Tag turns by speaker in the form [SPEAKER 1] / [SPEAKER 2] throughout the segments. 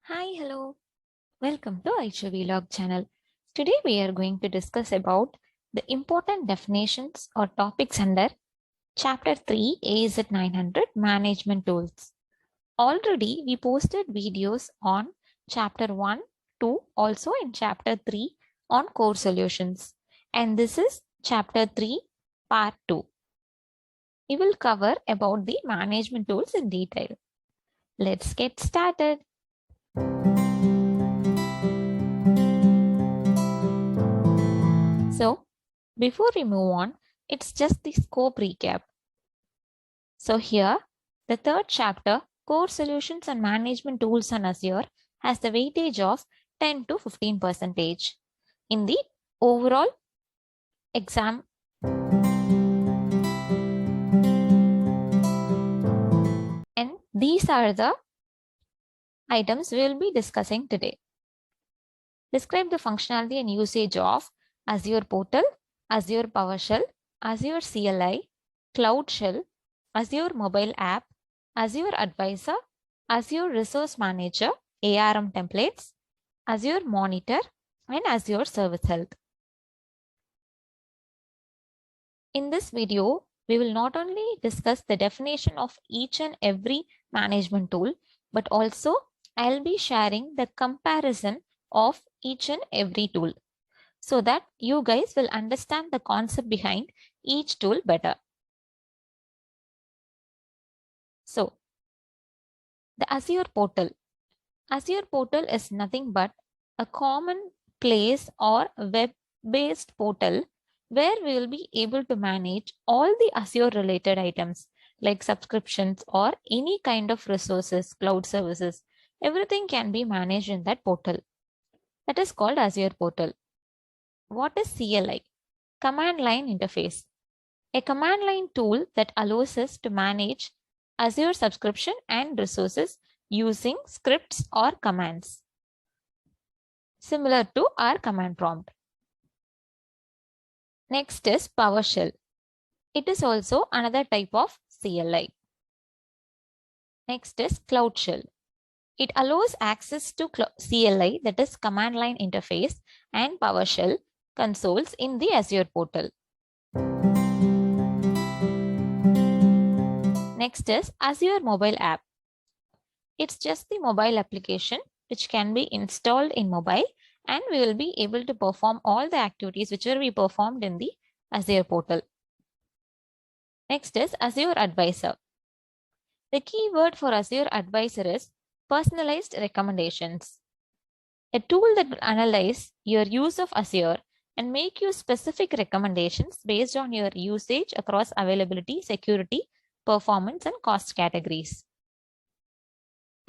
[SPEAKER 1] Hi, hello. Welcome to AyshuVlog channel. Today we are going to discuss about the important definitions or topics under Chapter 3 AZ-900 Management Tools. Already we posted videos on Chapter 1, 2, also in Chapter 3 on Core Solutions. And this is Chapter 3 Part 2. We will cover about the management tools in detail. Let's get started. So, before we move on, it's just the scope recap. So here, the third chapter, Core Solutions and Management Tools on Azure, has the weightage of 10 to 15% in the overall exam. And these are the items we will be discussing today. Describe the functionality and usage of Azure Portal, Azure PowerShell, Azure CLI, Cloud Shell, Azure Mobile App, Azure Advisor, Azure Resource Manager, ARM templates, Azure Monitor, and Azure Service Health. In this video, we will not only discuss the definition of each and every management tool, but also I'll be sharing the comparison of each and every tool so that you guys will understand the concept behind each tool better. So, the Azure Portal. Azure Portal is nothing but a common place or web-based portal where we will be able to manage all the Azure related items like subscriptions or any kind of resources, cloud services. Everything can be managed in that portal. That is called Azure Portal. What is CLI? Command line interface. A command line tool that allows us to manage Azure subscription and resources using scripts or commands, similar to our command prompt. Next is PowerShell. It is also another type of CLI. Next is Cloud Shell. It allows access to CLI, that is command line interface, and PowerShell consoles in the Azure portal. Next is Azure Mobile App. It's just the mobile application which can be installed in mobile, and we will be able to perform all the activities which will be performed in the Azure portal. Next is Azure Advisor. The key word for Azure Advisor is personalized recommendations. A tool that will analyze your use of Azure and make you specific recommendations based on your usage across availability, security, performance, and cost categories.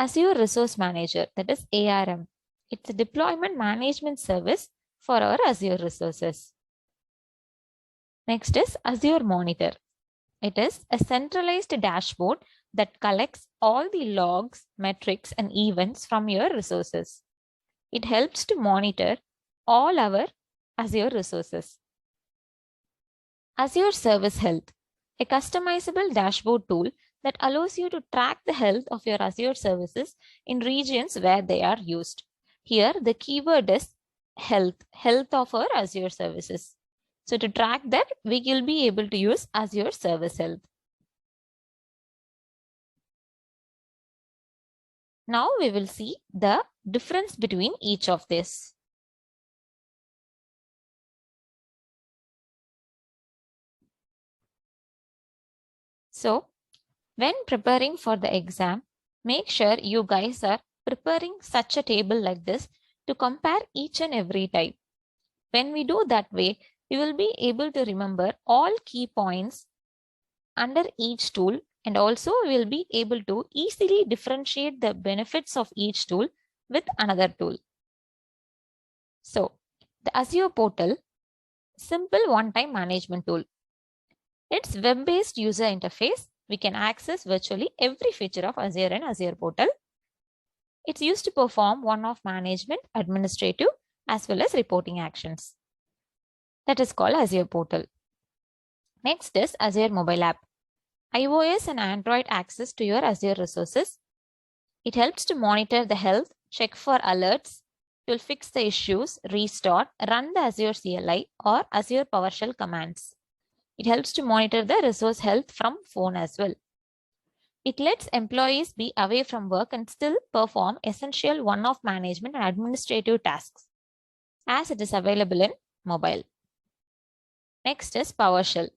[SPEAKER 1] Azure Resource Manager, that is ARM. It's a deployment management service for our Azure resources. Next is Azure Monitor. It is a centralized dashboard that collects all the logs, metrics, and events from your resources. It helps to monitor all our Azure resources. Azure Service Health, a customizable dashboard tool that allows you to track the health of your Azure services in regions where they are used. Here, the keyword is health of our Azure services. So to track that, we will be able to use Azure Service Health. Now we will see the difference between each of this. So when preparing for the exam, make sure you guys are preparing such a table like this to compare each and every type. When we do that way, we will be able to remember all key points under each tool, and also we will be able to easily differentiate the benefits of each tool with another tool. So the Azure portal, simple one-time management tool. It's web-based user interface. We can access virtually every feature of Azure and Azure portal. It's used to perform one-off management, administrative, as well as reporting actions. That is called Azure portal. Next is Azure mobile app. iOS and Android access to your Azure resources. It helps to monitor the health, check for alerts, it will fix the issues, restart, run the Azure CLI or Azure PowerShell commands. It helps to monitor the resource health from phone as well. It lets employees be away from work and still perform essential one-off management and administrative tasks, as it is available in mobile. Next is PowerShell.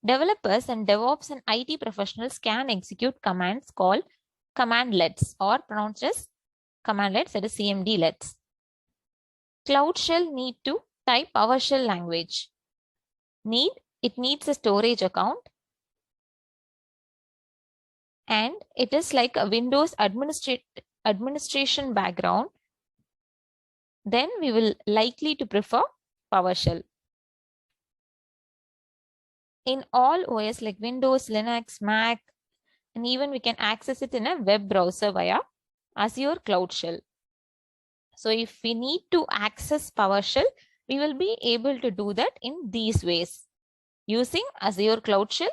[SPEAKER 1] Developers and DevOps and IT professionals can execute commands called commandlets or pronounced as commandlets, that is CMDlets. Cloud Shell need to type PowerShell language. It needs a storage account, and it is like a Windows administration background. Then we will likely to prefer PowerShell. In all OS like Windows, Linux, Mac, and even we can access it in a web browser via Azure Cloud Shell. So if we need to access PowerShell, we will be able to do that in these ways using Azure Cloud Shell,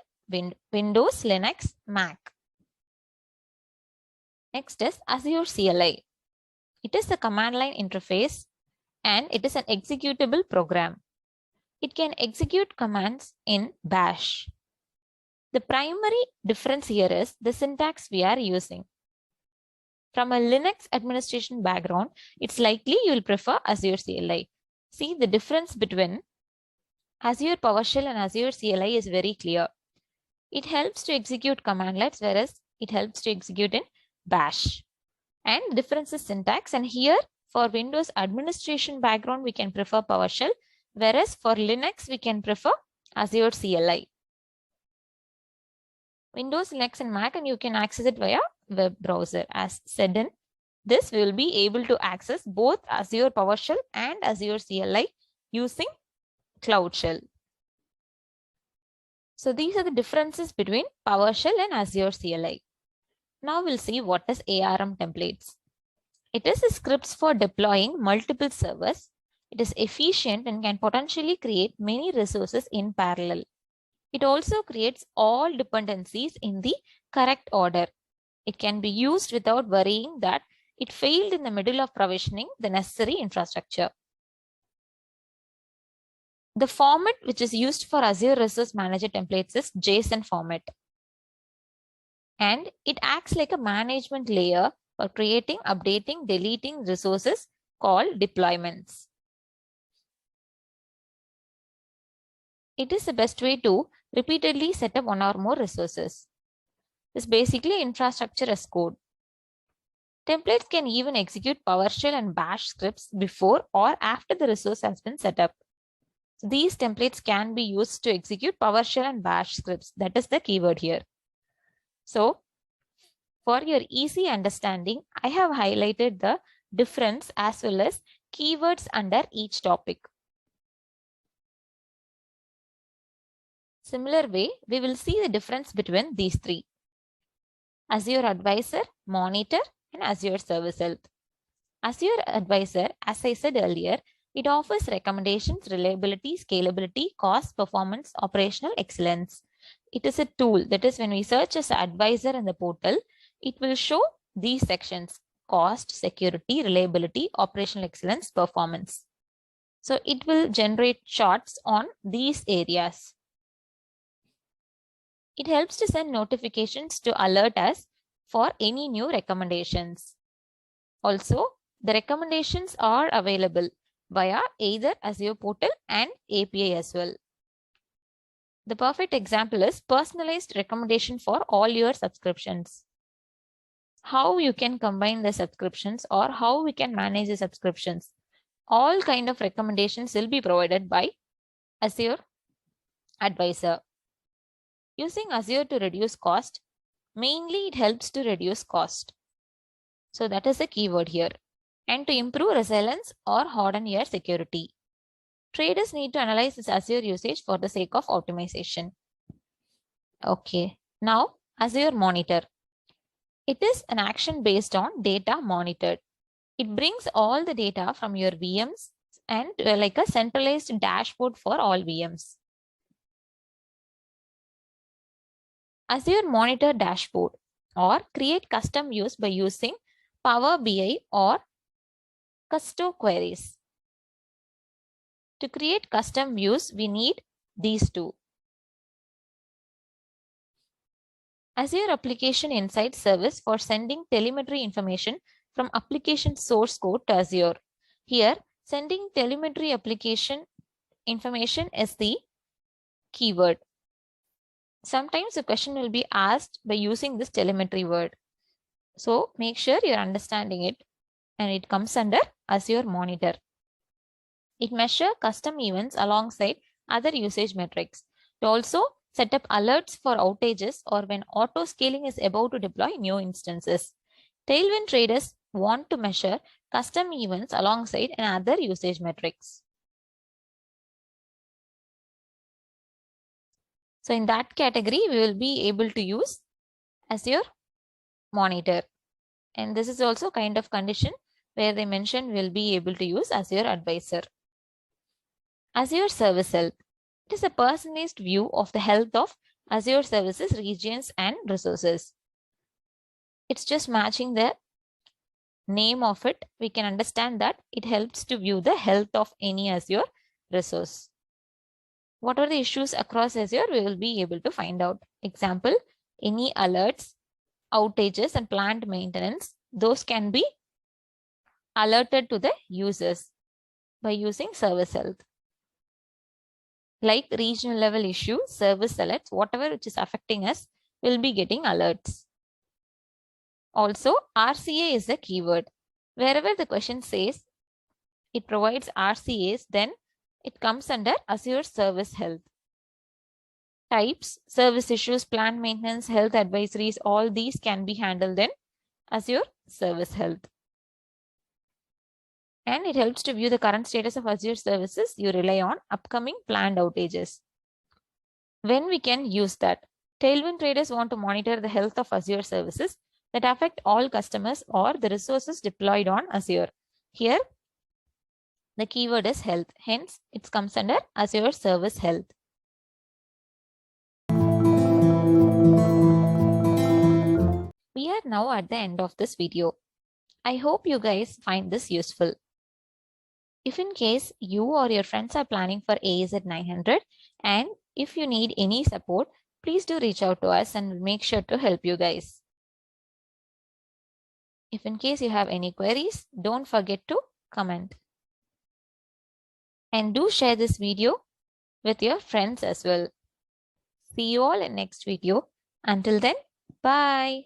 [SPEAKER 1] Windows, Linux, Mac. Next is Azure CLI. It is a command line interface and it is an executable program. It can execute commands in Bash. The primary difference here is the syntax we are using. From a Linux administration background, it's likely you will prefer Azure CLI. See, the difference between Azure PowerShell and Azure CLI is very clear. It helps to execute commandlets, whereas it helps to execute in Bash. And the difference is syntax. And here for Windows administration background, we can prefer PowerShell, whereas for Linux, we can prefer Azure CLI. Windows, Linux, and Mac, and you can access it via web browser. As said in this, we will be able to access both Azure PowerShell and Azure CLI using Cloud Shell. So these are the differences between PowerShell and Azure CLI. Now we'll see what is ARM templates. It is a scripts for deploying multiple servers. It is efficient and can potentially create many resources in parallel. It also creates all dependencies in the correct order. It can be used without worrying that it failed in the middle of provisioning the necessary infrastructure. The format which is used for Azure Resource Manager templates is JSON format. And it acts like a management layer for creating, updating, deleting resources called deployments. It is the best way to repeatedly set up one or more resources. It's basically infrastructure as code. Templates can even execute PowerShell and Bash scripts before or after the resource has been set up. So these templates can be used to execute PowerShell and Bash scripts. That is the keyword here. So for your easy understanding, I have highlighted the difference as well as keywords under each topic. Similar way, we will see the difference between these three: Azure Advisor, Monitor, and Azure Service Health. Azure Advisor, as I said earlier, it offers recommendations, reliability, scalability, cost, performance, operational excellence. It is a tool. That is, when we search as advisor in the portal, it will show these sections: cost, security, reliability, operational excellence, performance. So it will generate charts on these areas. It helps to send notifications to alert us for any new recommendations. Also, the recommendations are available via either Azure portal and API as well. The perfect example is personalized recommendation for all your subscriptions. How you can combine the subscriptions or how we can manage the subscriptions. All kind of recommendations will be provided by Azure Advisor. Using Azure to reduce cost, mainly it helps to reduce cost. So that is the keyword here. And to improve resilience or harden your security. Traders need to analyze this Azure usage for the sake of optimization. Okay, now Azure Monitor. It is an action based on data monitored. It brings all the data from your VMs and like a centralized dashboard for all VMs. Azure Monitor Dashboard, or create custom views by using Power BI or Custo queries. To create custom views, we need these two. Azure Application Insight Service for sending telemetry information from application source code to Azure. Here, sending telemetry application information is the keyword. Sometimes the question will be asked by using this telemetry word. So make sure you're understanding it, and it comes under Azure Monitor. It measures custom events alongside other usage metrics. To also set up alerts for outages or when auto scaling is about to deploy new instances. Tailwind traders want to measure custom events alongside other usage metrics. So in that category, we will be able to use Azure Monitor. And this is also kind of condition where they mention we'll be able to use Azure Advisor. Azure Service Health. It is a personalized view of the health of Azure services, regions, and resources. It's just matching the name of it. We can understand that it helps to view the health of any Azure resource. What are the issues across Azure? We will be able to find out. Example, any alerts, outages, and planned maintenance. Those can be alerted to the users by using Service Health. Like regional level issue, service alerts, whatever which is affecting us, will be getting alerts. Also, RCA is a keyword. Wherever the question says it provides RCAs, then it comes under Azure Service Health. Types, service issues, plant maintenance, health advisories, all these can be handled in Azure Service Health. And it helps to view the current status of Azure services you rely on, upcoming planned outages. When we can use that? Tailwind traders want to monitor the health of Azure services that affect all customers or the resources deployed on Azure. Here, the keyword is health. Hence, it comes under Azure Service Health. We are now at the end of this video. I hope you guys find this useful. If in case you or your friends are planning for AZ-900 and if you need any support, please do reach out to us and we'll make sure to help you guys. If in case you have any queries, don't forget to comment. And do share this video with your friends as well. See you all in next video. Until then, bye.